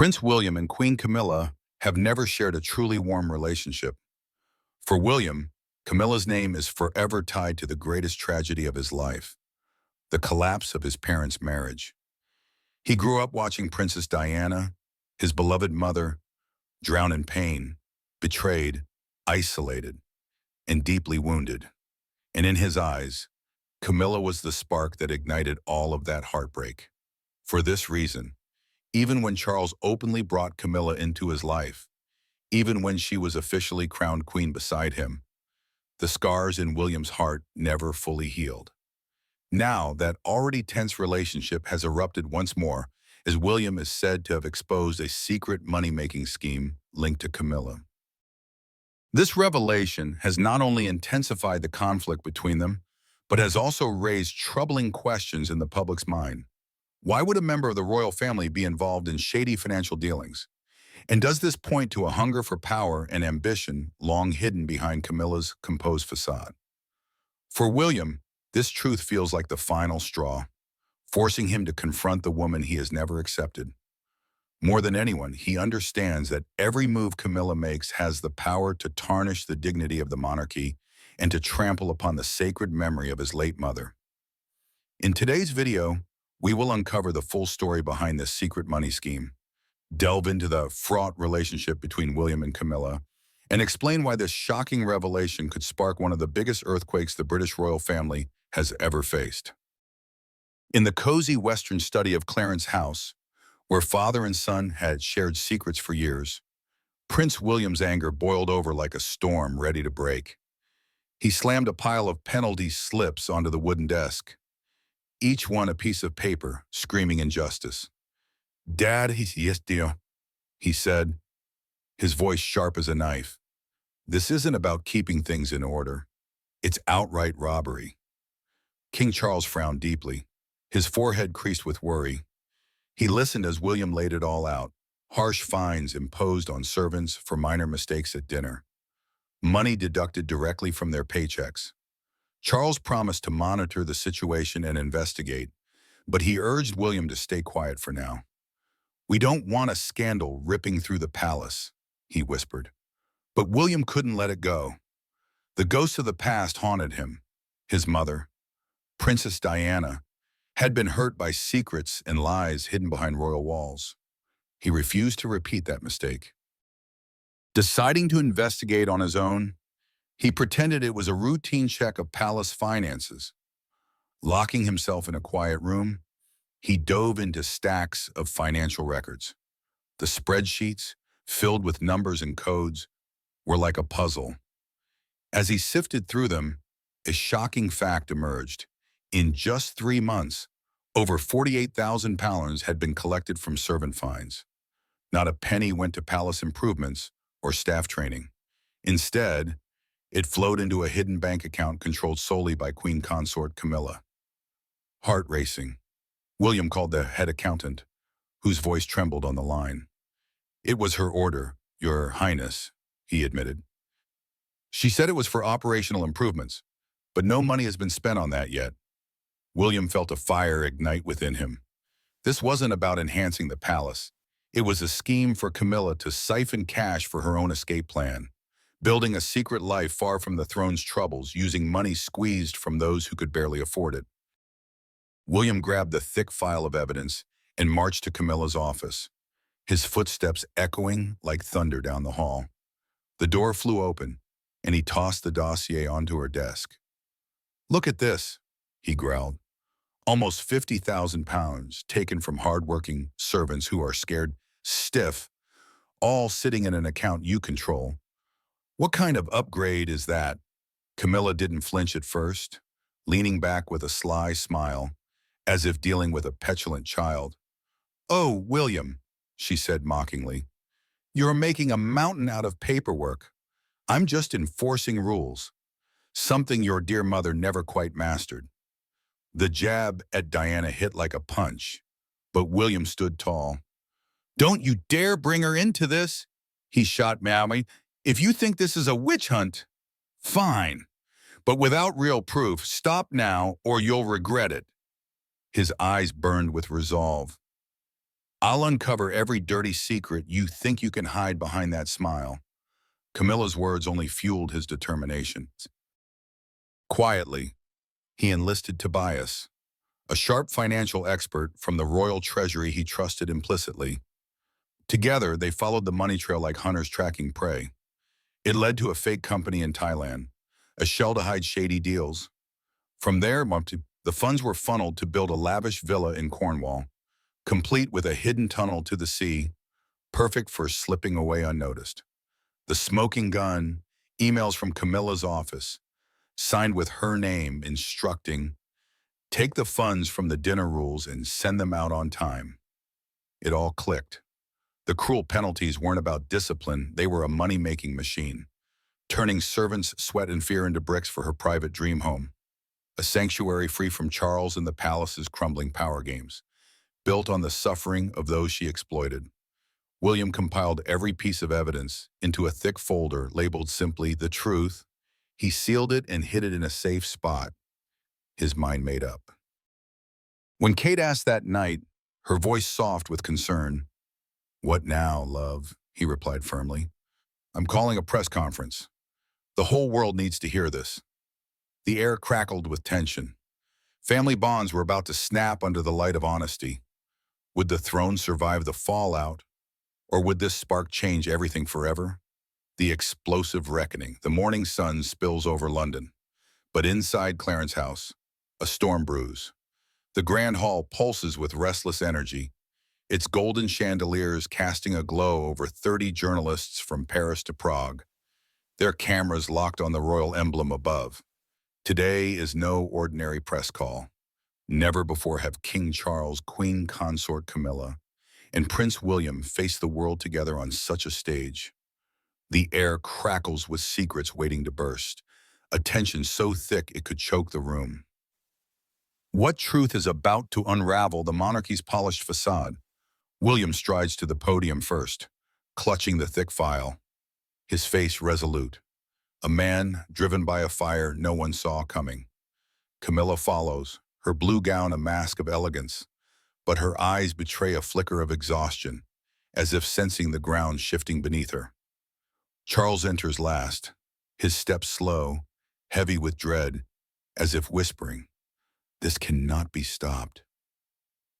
Prince William and Queen Camilla have never shared a truly warm relationship. For William, Camilla's name is forever tied to the greatest tragedy of his life, the collapse of his parents' marriage. He grew up watching Princess Diana, his beloved mother, drown in pain, betrayed, isolated, and deeply wounded. And in his eyes, Camilla was the spark that ignited all of that heartbreak. For this reason, even when Charles openly brought Camilla into his life, even when she was officially crowned queen beside him, the scars in William's heart never fully healed. Now, that already tense relationship has erupted once more, as William is said to have exposed a secret money-making scheme linked to Camilla. This revelation has not only intensified the conflict between them, but has also raised troubling questions in the public's mind. Why would a member of the royal family be involved in shady financial dealings? And does this point to a hunger for power and ambition long hidden behind Camilla's composed facade? For William, this truth feels like the final straw, forcing him to confront the woman he has never accepted. More than anyone, he understands that every move Camilla makes has the power to tarnish the dignity of the monarchy and to trample upon the sacred memory of his late mother. In today's video, we will uncover the full story behind this secret money scheme, delve into the fraught relationship between William and Camilla, and explain why this shocking revelation could spark one of the biggest earthquakes the British royal family has ever faced. In the cozy Western study of Clarence House, where father and son had shared secrets for years, Prince William's anger boiled over like a storm ready to break. He slammed a pile of penalty slips onto the wooden desk, each one a piece of paper, screaming injustice. "Dad, yes, dear," he said, his voice sharp as a knife. "This isn't about keeping things in order. It's outright robbery." King Charles frowned deeply, his forehead creased with worry. He listened as William laid it all out, harsh fines imposed on servants for minor mistakes at dinner, money deducted directly from their paychecks. Charles promised to monitor the situation and investigate, but he urged William to stay quiet for now. "We don't want a scandal ripping through the palace," he whispered. But William couldn't let it go. The ghosts of the past haunted him. His mother, Princess Diana, had been hurt by secrets and lies hidden behind royal walls. He refused to repeat that mistake. Deciding to investigate on his own, he pretended it was a routine check of palace finances. Locking himself in a quiet room, he dove into stacks of financial records. The spreadsheets, filled with numbers and codes, were like a puzzle. As he sifted through them, a shocking fact emerged. In just 3 months, over £48,000 had been collected from servant fines. Not a penny went to palace improvements or staff training. Instead, it flowed into a hidden bank account controlled solely by Queen Consort Camilla. Heart racing, William called the head accountant, whose voice trembled on the line. "It was her order, Your Highness," he admitted. "She said it was for operational improvements, but no money has been spent on that yet." William felt a fire ignite within him. This wasn't about enhancing the palace. It was a scheme for Camilla to siphon cash for her own escape plan, building a secret life far from the throne's troubles, using money squeezed from those who could barely afford it. William grabbed the thick file of evidence and marched to Camilla's office, his footsteps echoing like thunder down the hall. The door flew open, and he tossed the dossier onto her desk. "Look at this," he growled. "Almost £50,000 taken from hard-working servants who are scared stiff, all sitting in an account you control. What kind of upgrade is that?" Camilla didn't flinch at first, leaning back with a sly smile, as if dealing with a petulant child. "Oh, William," she said mockingly, "you're making a mountain out of paperwork. I'm just enforcing rules, something your dear mother never quite mastered." The jab at Diana hit like a punch, but William stood tall. "Don't you dare bring her into this," he shot madly. "If you think this is a witch hunt, fine. But without real proof, stop now or you'll regret it." His eyes burned with resolve. I'll uncover every dirty secret you think you can hide behind that smile. Camilla's words only fueled his determination. Quietly, he enlisted Tobias, a sharp financial expert from the royal treasury he trusted implicitly. Together, they followed the money trail like hunters tracking prey. It led to a fake company in Thailand, a shell to hide shady deals. From there, the funds were funneled to build a lavish villa in Cornwall, complete with a hidden tunnel to the sea, perfect for slipping away unnoticed. The smoking gun, emails from Camilla's office, signed with her name instructing, take the funds from the dinner rules and send them out on time. It all clicked. The cruel penalties weren't about discipline, they were a money-making machine, turning servants' sweat and fear into bricks for her private dream home. A sanctuary free from Charles and the palace's crumbling power games, built on the suffering of those she exploited. William compiled every piece of evidence into a thick folder labeled simply "The Truth." He sealed it and hid it in a safe spot, his mind made up. When Kate asked that night, her voice soft with concern, "What now, love?" he replied firmly. "I'm calling a press conference. The whole world needs to hear this." The air crackled with tension. Family bonds were about to snap under the light of honesty. Would the throne survive the fallout? Or would this spark change everything forever? The explosive reckoning. The morning sun spills over London. But inside Clarence's house, a storm brews. The grand hall pulses with restless energy, its golden chandeliers casting a glow over 30 journalists from Paris to Prague, their cameras locked on the royal emblem above. Today is no ordinary press call. Never before have King Charles, Queen Consort Camilla, and Prince William faced the world together on such a stage. The air crackles with secrets waiting to burst, a tension so thick it could choke the room. What truth is about to unravel the monarchy's polished facade? William strides to the podium first, clutching the thick file, his face resolute. A man driven by a fire no one saw coming. Camilla follows, her blue gown a mask of elegance, but her eyes betray a flicker of exhaustion, as if sensing the ground shifting beneath her. Charles enters last, his steps slow, heavy with dread, as if whispering, "This cannot be stopped."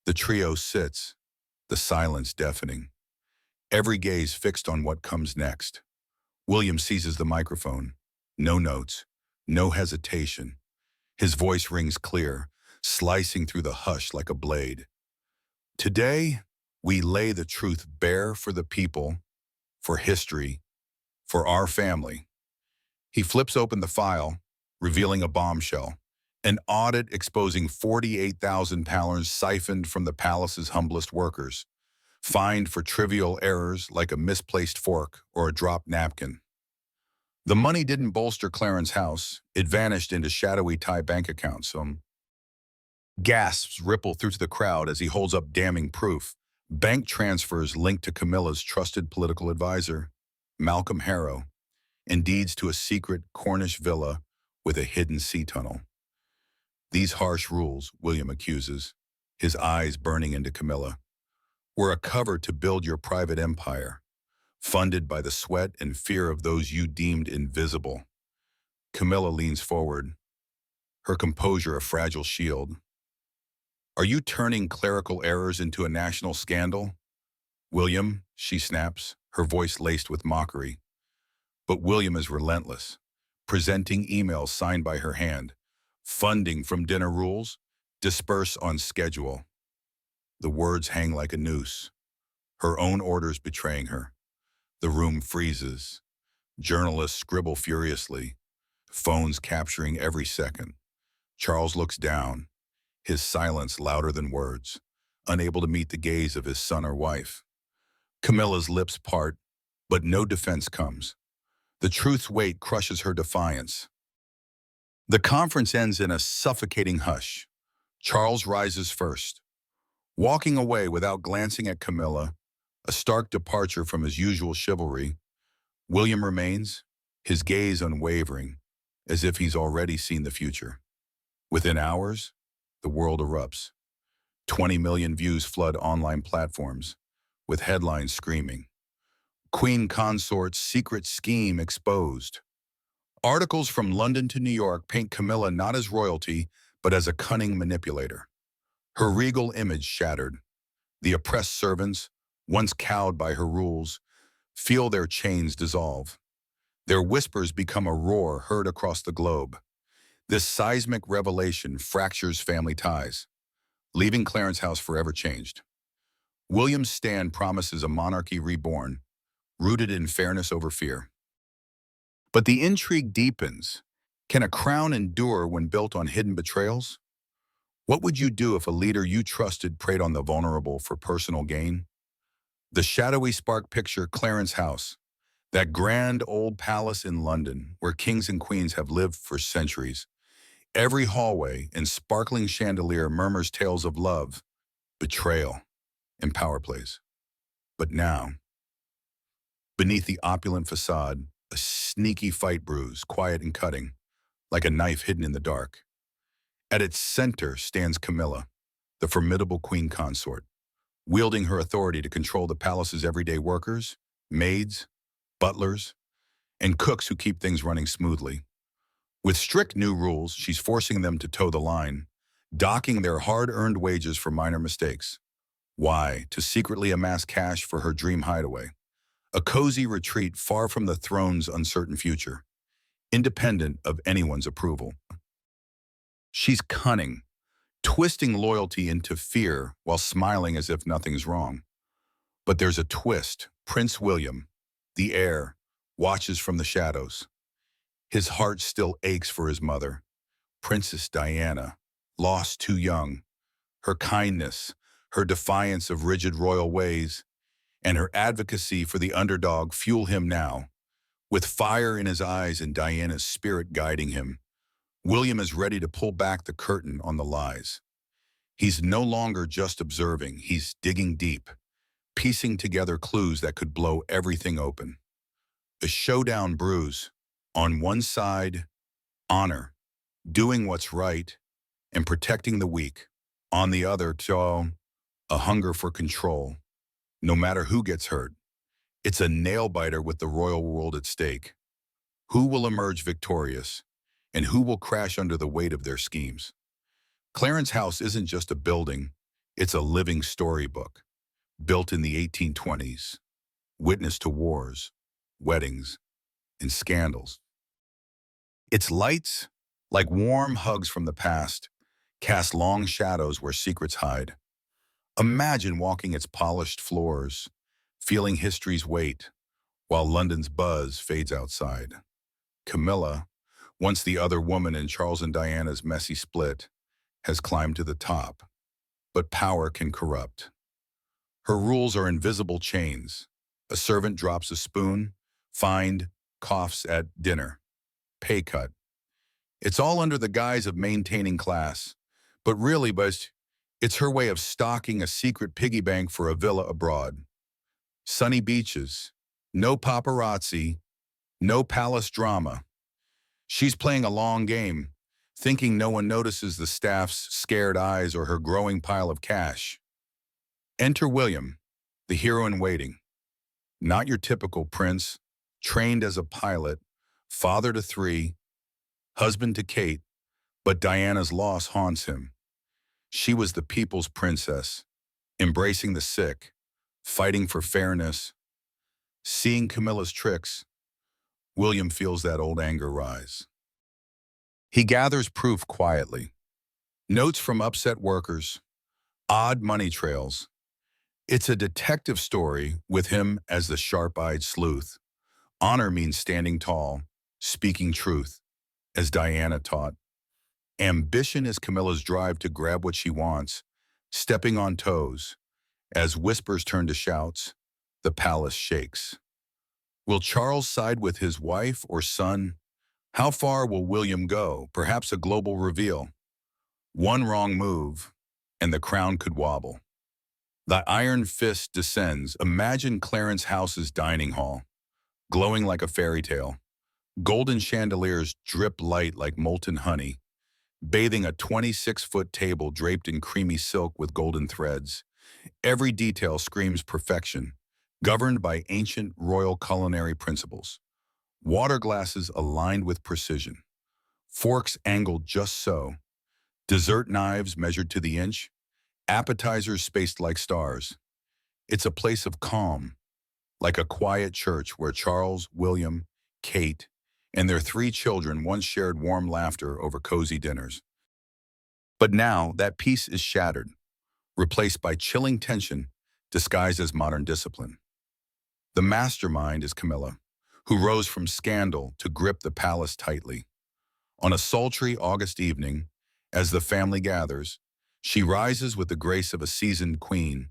The trio sits, the silence deafening, every gaze fixed on what comes next. William seizes the microphone. No notes, no hesitation. His voice rings clear, slicing through the hush like a blade. Today, we lay the truth bare for the people, for history, for our family. He flips open the file, revealing a bombshell, an audit exposing £48,000 siphoned from the palace's humblest workers, fined for trivial errors like a misplaced fork or a dropped napkin. The money didn't bolster Clarence's house, it vanished into shadowy Thai bank accounts. Gasps ripple through to the crowd as he holds up damning proof. Bank transfers linked to Camilla's trusted political advisor, Malcolm Harrow, and deeds to a secret Cornish villa with a hidden sea tunnel. These harsh rules, William accuses, his eyes burning into Camilla, were a cover to build your private empire, funded by the sweat and fear of those you deemed invisible. Camilla leans forward, her composure a fragile shield. "Are you turning clerical errors into a national scandal?" "William," she snaps, her voice laced with mockery. But William is relentless, presenting emails signed by her hand. Funding from dinner rules, disperse on schedule. The words hang like a noose, her own orders betraying her. The room freezes. Journalists scribble furiously, phones capturing every second. Charles looks down, his silence louder than words, unable to meet the gaze of his son or wife. Camilla's lips part, but no defense comes. The truth's weight crushes her defiance. The conference ends in a suffocating hush. Charles rises first, walking away without glancing at Camilla, a stark departure from his usual chivalry. William remains, his gaze unwavering, as if he's already seen the future. Within hours, the world erupts. 20 million views flood online platforms, with headlines screaming, Queen Consort's secret scheme exposed. Articles from London to New York paint Camilla not as royalty, but as a cunning manipulator. Her regal image shattered. The oppressed servants, once cowed by her rules, feel their chains dissolve. Their whispers become a roar heard across the globe. This seismic revelation fractures family ties, leaving Clarence House forever changed. William's stand promises a monarchy reborn, rooted in fairness over fear. But the intrigue deepens. Can a crown endure when built on hidden betrayals? What would you do if a leader you trusted preyed on the vulnerable for personal gain? The shadowy spark picture Clarence House, that grand old palace in London where kings and queens have lived for centuries. Every hallway and sparkling chandelier murmurs tales of love, betrayal, and power plays. But now, beneath the opulent facade, a sneaky fight brews, quiet and cutting, like a knife hidden in the dark. At its center stands Camilla, the formidable queen consort, wielding her authority to control the palace's everyday workers, maids, butlers, and cooks who keep things running smoothly. With strict new rules, she's forcing them to toe the line, docking their hard-earned wages for minor mistakes. Why? To secretly amass cash for her dream hideaway. A cozy retreat far from the throne's uncertain future, independent of anyone's approval. She's cunning, twisting loyalty into fear while smiling as if nothing's wrong. But there's a twist. Prince William, the heir, watches from the shadows. His heart still aches for his mother, Princess Diana, lost too young. Her kindness, her defiance of rigid royal ways, and her advocacy for the underdog fuel him now. With fire in his eyes and Diana's spirit guiding him, William is ready to pull back the curtain on the lies. He's no longer just observing, he's digging deep, piecing together clues that could blow everything open. A showdown brews. On one side, honor, doing what's right, and protecting the weak. On the other, a hunger for control, no matter who gets hurt. It's a nail-biter with the royal world at stake. Who will emerge victorious, and who will crash under the weight of their schemes? Clarence House isn't just a building, it's a living storybook, built in the 1820s, witness to wars, weddings, and scandals. Its lights, like warm hugs from the past, cast long shadows where secrets hide. Imagine walking its polished floors, feeling history's weight, while London's buzz fades outside. Camilla, once the other woman in Charles and Diana's messy split, has climbed to the top. But power can corrupt. Her rules are invisible chains. A servant drops a spoon, fined, coughs at dinner, pay cut. It's all under the guise of maintaining class. But really, it's her way of stocking a secret piggy bank for a villa abroad. Sunny beaches, no paparazzi, no palace drama. She's playing a long game, thinking no one notices the staff's scared eyes or her growing pile of cash. Enter William, the hero in waiting. Not your typical prince, trained as a pilot, father to three, husband to Kate, but Diana's loss haunts him. She was the people's princess, embracing the sick, fighting for fairness. Seeing Camilla's tricks, William feels that old anger rise. He gathers proof quietly. Notes from upset workers, odd money trails. It's a detective story with him as the sharp-eyed sleuth. Honor means standing tall, speaking truth, as Diana taught. Ambition is Camilla's drive to grab what she wants, stepping on toes. As whispers turn to shouts, the palace shakes. Will Charles side with his wife or son? How far will William go? Perhaps a global reveal. One wrong move, and the crown could wobble. The iron fist descends. Imagine Clarence House's dining hall, glowing like a fairy tale. Golden chandeliers drip light like molten honey. bathing a 26-foot table draped in creamy silk with golden threads. Every detail screams perfection, governed by ancient royal culinary principles. Water glasses aligned with precision, forks angled just so, dessert knives measured to the inch, appetizers spaced like stars. It's a place of calm, like a quiet church where Charles, William, Kate, and their 3 children once shared warm laughter over cozy dinners. But now that peace is shattered, replaced by chilling tension disguised as modern discipline. The mastermind is Camilla, who rose from scandal to grip the palace tightly. On a sultry August evening, as the family gathers, she rises with the grace of a seasoned queen,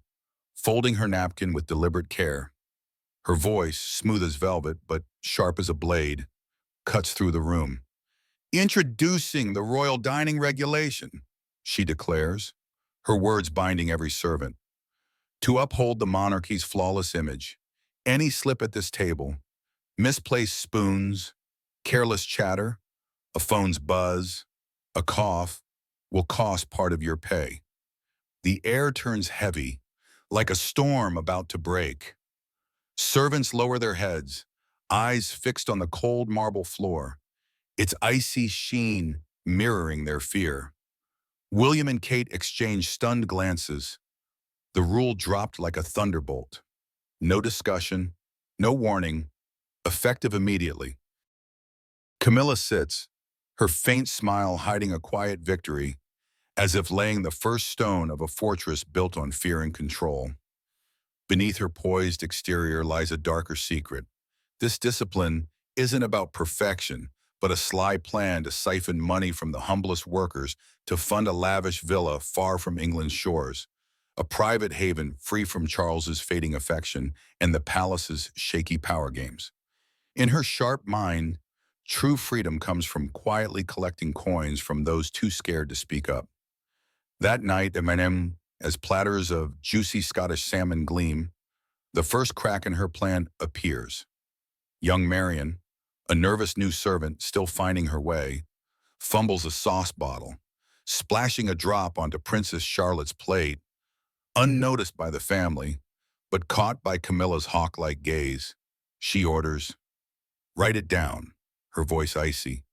folding her napkin with deliberate care. Her voice, smooth as velvet but sharp as a blade, cuts through the room. "Introducing the royal dining regulation," she declares, her words binding every servant. "To uphold the monarchy's flawless image, any slip at this table, misplaced spoons, careless chatter, a phone's buzz, a cough, will cost part of your pay." The air turns heavy, like a storm about to break. Servants lower their heads, eyes fixed on the cold marble floor, its icy sheen mirroring their fear. William and Kate exchange stunned glances. The rule dropped like a thunderbolt. No discussion, no warning, effective immediately. Camilla sits, her faint smile hiding a quiet victory, as if laying the first stone of a fortress built on fear and control. Beneath her poised exterior lies a darker secret. This discipline isn't about perfection, but a sly plan to siphon money from the humblest workers to fund a lavish villa far from England's shores, a private haven free from Charles's fading affection and the palace's shaky power games. In her sharp mind, true freedom comes from quietly collecting coins from those too scared to speak up. That night, as platters of juicy Scottish salmon gleam, the first crack in her plan appears. Young Marion, a nervous new servant still finding her way, fumbles a sauce bottle, splashing a drop onto Princess Charlotte's plate, unnoticed by the family, but caught by Camilla's hawk-like gaze. She orders, "Write it down," her voice icy.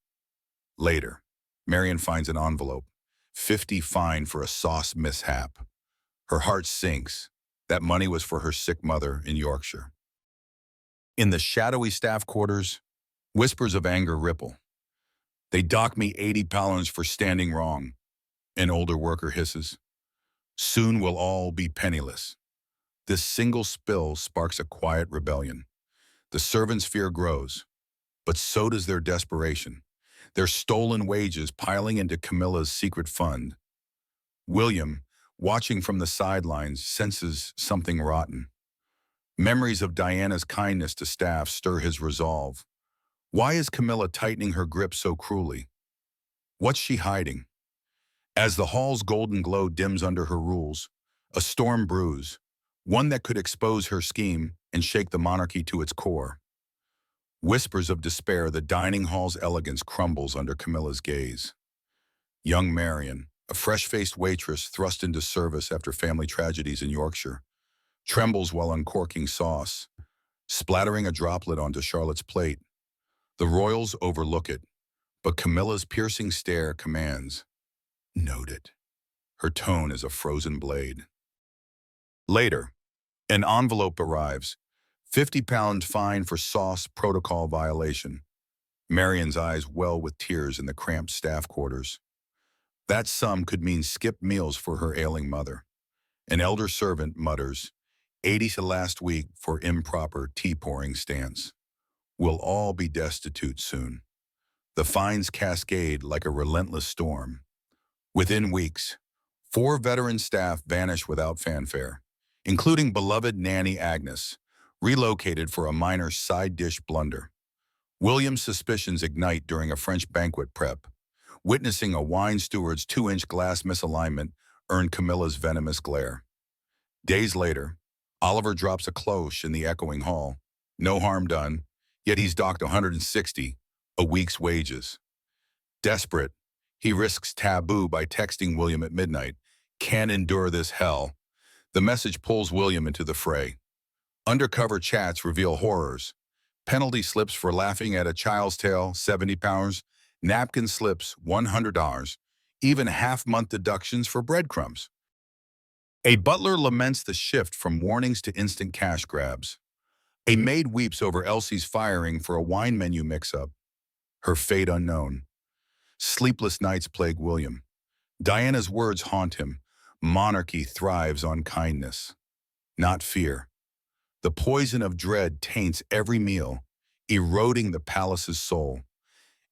Later, Marion finds an envelope, 50 fine for a sauce mishap. Her heart sinks. That money was for her sick mother in Yorkshire. In the shadowy staff quarters, whispers of anger ripple. "They dock me 80 pounds for standing wrong," an older worker hisses. "Soon we'll all be penniless." This single spill sparks a quiet rebellion. The servants' fear grows, but so does their desperation, their stolen wages piling into Camilla's secret fund. William, watching from the sidelines, senses something rotten. Memories of Diana's kindness to staff stir his resolve. Why is Camilla tightening her grip so cruelly? What's she hiding? As the hall's golden glow dims under her rules, a storm brews, one that could expose her scheme and shake the monarchy to its core. Whispers of despair, the dining hall's elegance crumbles under Camilla's gaze. Young Marion, a fresh-faced waitress thrust into service after family tragedies in Yorkshire, trembles while uncorking sauce, splattering a droplet onto Charlotte's plate. The royals overlook it, but Camilla's piercing stare commands, "Noted." Her tone is a frozen blade. Later, an envelope arrives, 50-pound fine for sauce protocol violation. Marion's eyes well with tears in the cramped staff quarters. That sum could mean skipped meals for her ailing mother. An elder servant mutters, 80 to last week for improper tea-pouring stance. We'll all be destitute soon. The fines cascade like a relentless storm. Within weeks, 4 veteran staff vanish without fanfare, including beloved nanny Agnes, relocated for a minor side dish blunder. William's suspicions ignite during a French banquet prep. Witnessing a wine steward's 2-inch glass misalignment earned Camilla's venomous glare. Days later, Oliver drops a cloche in the echoing hall. No harm done, yet he's docked 160, a week's wages. Desperate, He risks taboo by texting William at midnight. Can't endure this hell. The message pulls William into the fray. Undercover chats reveal horrors. Penalty slips for laughing at a child's tale, £70. Napkin slips, $100. Even half-month deductions for breadcrumbs. A butler laments the shift from warnings to instant cash grabs. A maid weeps over Elsie's firing for a wine menu mix-up. Her fate unknown. Sleepless nights plague William. Diana's words haunt him. Monarchy thrives on kindness, not fear. The poison of dread taints every meal, eroding the palace's soul.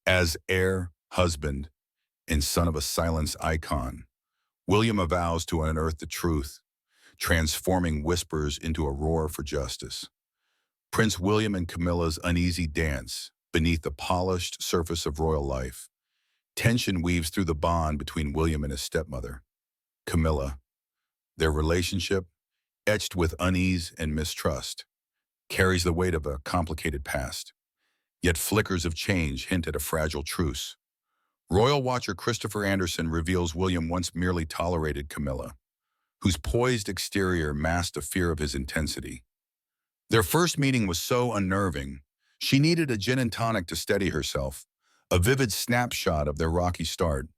As heir, husband, and son of a silence icon, William avows to unearth the truth, transforming whispers into a roar for justice. Prince William and Camilla's uneasy dance beneath the polished surface of royal life. Tension weaves through the bond between William and his stepmother, Camilla. Their relationship, etched with unease and mistrust, carries the weight of a complicated past. Yet flickers of change hint at a fragile truce. Royal watcher Christopher Anderson reveals William once merely tolerated Camilla, whose poised exterior masked a fear of his intensity. Their first meeting was so unnerving, she needed a gin and tonic to steady herself, a vivid snapshot of their rocky start.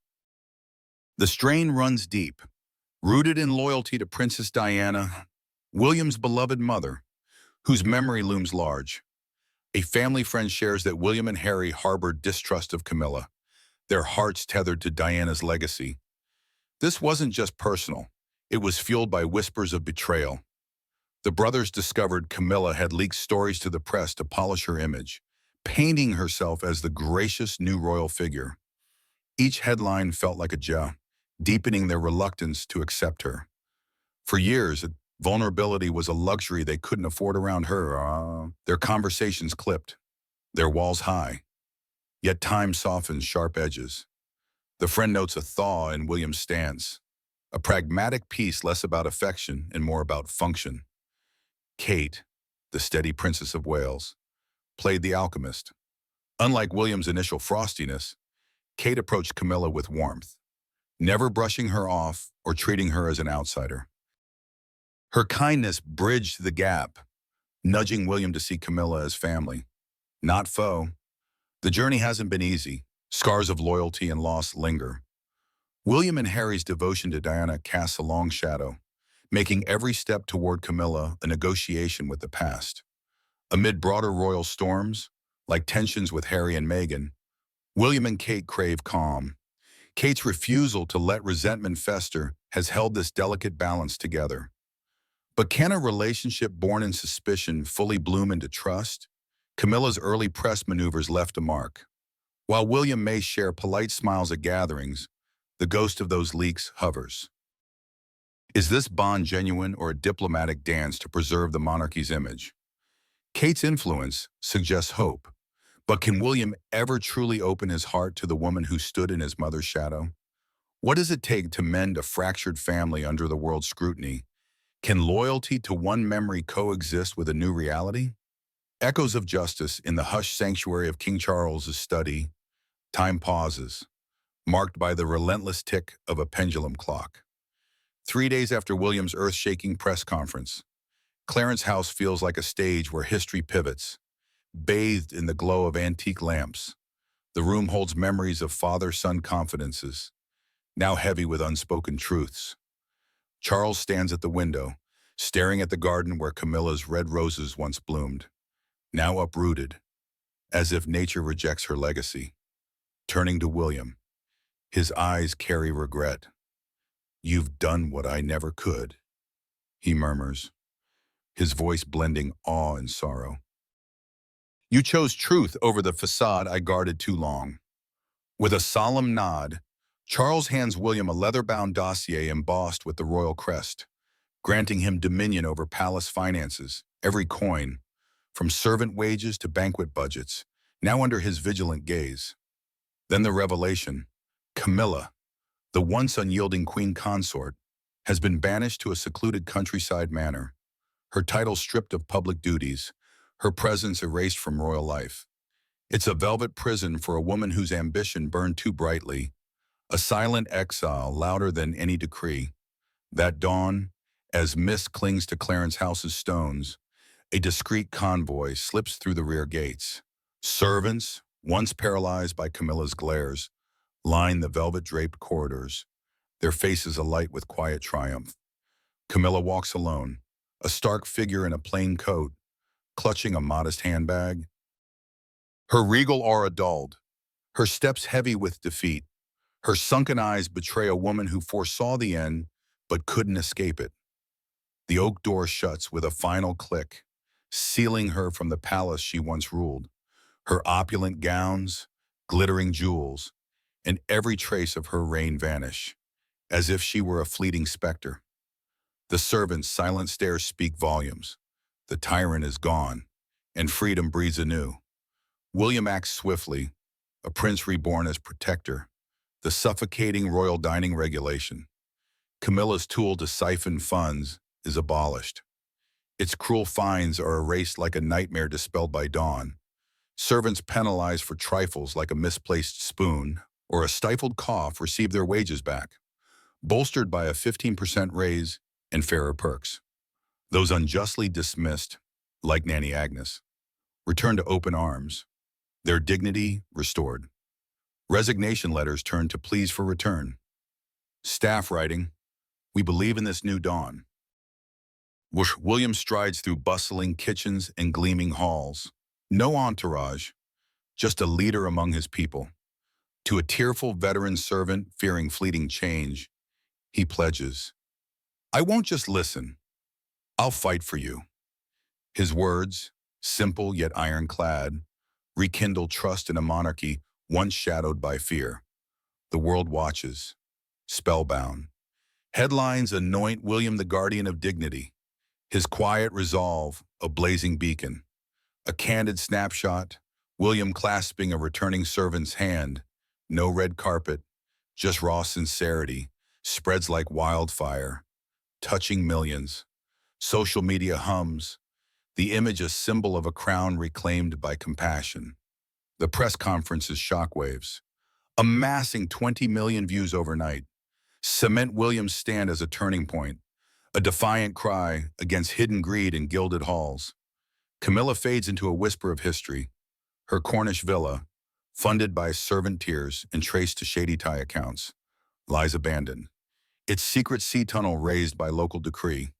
The strain runs deep, rooted in loyalty to Princess Diana, William's beloved mother, whose memory looms large. A family friend shares that William and Harry harbored distrust of Camilla, their hearts tethered to Diana's legacy. This wasn't just personal, it was fueled by whispers of betrayal. The brothers discovered Camilla had leaked stories to the press to polish her image, painting herself as the gracious new royal figure. Each headline felt like a jab, deepening their reluctance to accept her. For years, vulnerability was a luxury they couldn't afford around her. Their conversations clipped, their walls high. Yet time softens sharp edges. The friend notes a thaw in William's stance, a pragmatic piece less about affection and more about function. Kate, the steady Princess of Wales, played the alchemist. Unlike William's initial frostiness, Kate approached Camilla with warmth, never brushing her off or treating her as an outsider. Her kindness bridged the gap, nudging William to see Camilla as family, not foe. The journey hasn't been easy. Scars of loyalty and loss linger. William and Harry's devotion to Diana casts a long shadow, making every step toward Camilla a negotiation with the past. Amid broader royal storms, like tensions with Harry and Meghan, William and Kate crave calm. Kate's refusal to let resentment fester has held this delicate balance together. But can a relationship born in suspicion fully bloom into trust? Camilla's early press maneuvers left a mark. While William may share polite smiles at gatherings, the ghost of those leaks hovers. Is this bond genuine or a diplomatic dance to preserve the monarchy's image? Kate's influence suggests hope, but can William ever truly open his heart to the woman who stood in his mother's shadow? What does it take to mend a fractured family under the world's scrutiny? Can loyalty to one memory coexist with a new reality? Echoes of justice in the hushed sanctuary of King Charles's study. Time pauses, marked by the relentless tick of a pendulum clock. 3 days after William's earth-shaking press conference, Clarence House feels like a stage where history pivots. Bathed in the glow of antique lamps, the room holds memories of father-son confidences, now heavy with unspoken truths. Charles stands at the window, staring at the garden where Camilla's red roses once bloomed, now uprooted, as if nature rejects her legacy. Turning to William, his eyes carry regret. "You've done what I never could," he murmurs, his voice blending awe and sorrow. "You chose truth over the facade I guarded too long." With a solemn nod, Charles hands William a leather-bound dossier embossed with the royal crest, granting him dominion over palace finances, every coin, from servant wages to banquet budgets, now under his vigilant gaze. Then the revelation: Camilla, the once unyielding queen consort, has been banished to a secluded countryside manor, her title stripped of public duties, her presence erased from royal life. It's a velvet prison for a woman whose ambition burned too brightly, A silent exile louder than any decree. That dawn, as mist clings to Clarence House's stones, a discreet convoy slips through the rear gates. Servants, once paralyzed by Camilla's glares, line the velvet-draped corridors, their faces alight with quiet triumph. Camilla walks alone, a stark figure in a plain coat, clutching a modest handbag. Her regal aura dulled, her steps heavy with defeat. Her sunken eyes betray a woman who foresaw the end but couldn't escape it. The oak door shuts with a final click, sealing her from the palace she once ruled. Her opulent gowns, glittering jewels, and every trace of her reign vanish, as if she were a fleeting specter. The servant's silent stares speak volumes. The tyrant is gone, and freedom breathes anew. William acts swiftly, a prince reborn as protector, the suffocating royal dining regulation. Camilla's tool to siphon funds is abolished. Its cruel fines are erased like a nightmare dispelled by dawn. Servants penalized for trifles like a misplaced spoon or a stifled cough receive their wages back, bolstered by a 15% raise and fairer perks. Those unjustly dismissed, like Nanny Agnes, return to open arms, their dignity restored. Resignation letters turn to pleas for return. Staff writing, "We believe in this new dawn." William strides through bustling kitchens and gleaming halls. No entourage, just a leader among his people. To a tearful veteran servant fearing fleeting change, he pledges, "I won't just listen. I'll fight for you." His words, simple yet ironclad, rekindle trust in a monarchy once shadowed by fear. The world watches, spellbound. Headlines anoint William the guardian of dignity, his quiet resolve a blazing beacon. A candid snapshot, William clasping a returning servant's hand, no red carpet, just raw sincerity, spreads like wildfire, touching millions. Social media hums, the image a symbol of a crown reclaimed by compassion. The press conference's shockwaves, amassing 20 million views overnight, cement William's stand as a turning point, a defiant cry against hidden greed in gilded halls. Camilla fades into a whisper of history. Her Cornish villa, funded by servant tears and traced to shady tie accounts, lies abandoned, its secret sea tunnel raised by local decree.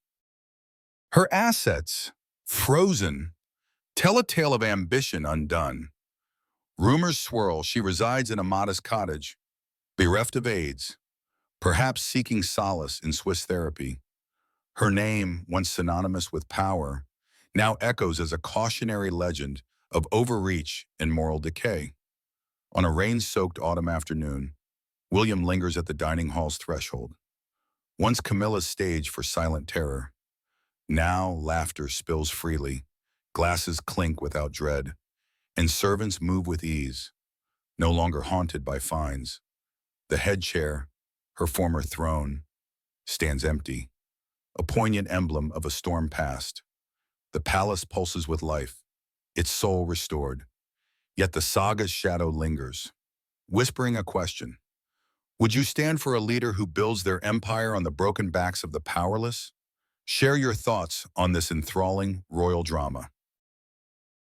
Her assets, frozen, tell a tale of ambition undone. Rumors swirl she resides in a modest cottage, bereft of aids, perhaps seeking solace in Swiss therapy. Her name, once synonymous with power, now echoes as a cautionary legend of overreach and moral decay. On a rain-soaked autumn afternoon, William lingers at the dining hall's threshold. Once Camilla's stage for silent terror, now laughter spills freely, glasses clink without dread, and servants move with ease, no longer haunted by fines. The head chair, her former throne, stands empty, a poignant emblem of a storm past. The palace pulses with life, its soul restored. Yet the saga's shadow lingers, whispering a question. Would you stand for a leader who builds their empire on the broken backs of the powerless? Share your thoughts on this enthralling royal drama.